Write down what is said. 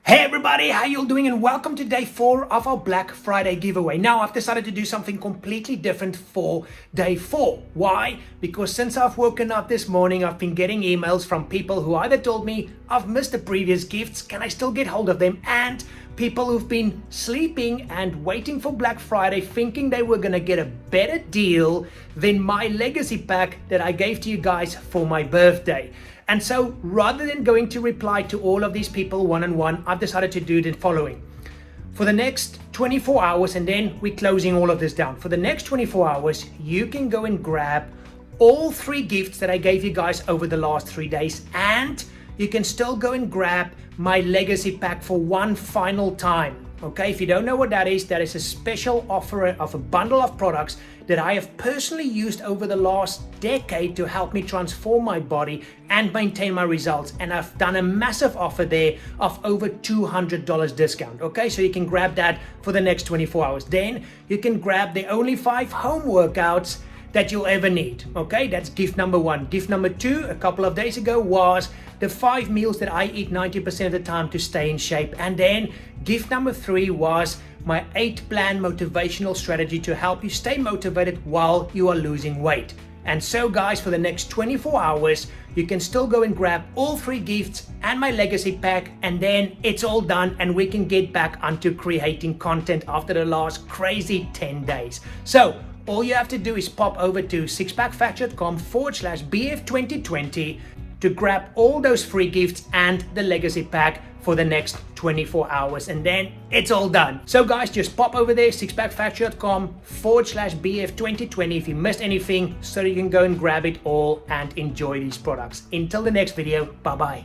Hey everybody, how you all doing, and welcome to day 4 of our Black Friday giveaway. Now I've decided to do something completely different for day 4. Why? Because since I've woken up this morning, I've been getting emails from people who either told me I've missed the previous gifts, can I still get hold of them, and people who've been sleeping and waiting for Black Friday thinking they were gonna get a better deal than my legacy pack that I gave to you guys for my birthday. And so rather than going to reply to all of these people one-on-one, I've decided to do the following. For the next 24 hours, and then we're closing all of this down. For the next 24 hours, you can go and grab all 3 gifts that I gave you guys over the last 3 days, and you can still go and grab my legacy pack for one final time. Okay, if you don't know what that is a special offer of a bundle of products that I have personally used over the last decade to help me transform my body and maintain my results. And I've done a massive offer there of over $200 discount. Okay, so you can grab that for the next 24 hours. Then you can grab the only 5 home workouts that you'll ever need. Okay, that's gift number 1. Gift number 2, a couple of days ago, was the 5 meals that I eat 90% of the time to stay in shape. And then gift number 3 was my 8-plan motivational strategy to help you stay motivated while you are losing weight. And so guys, for the next 24 hours, you can still go and grab all 3 gifts and my legacy pack, and then it's all done and we can get back onto creating content after the last crazy 10 days. So all you have to do is pop over to SixPackFactory.com/BF2020 to grab all those free gifts and the legacy pack for the next 24 hours, and then it's all done. So guys, just pop over there, SixPackFactory.com/BF2020 if you missed anything, so you can go and grab it all and enjoy these products. Until the next video, bye bye.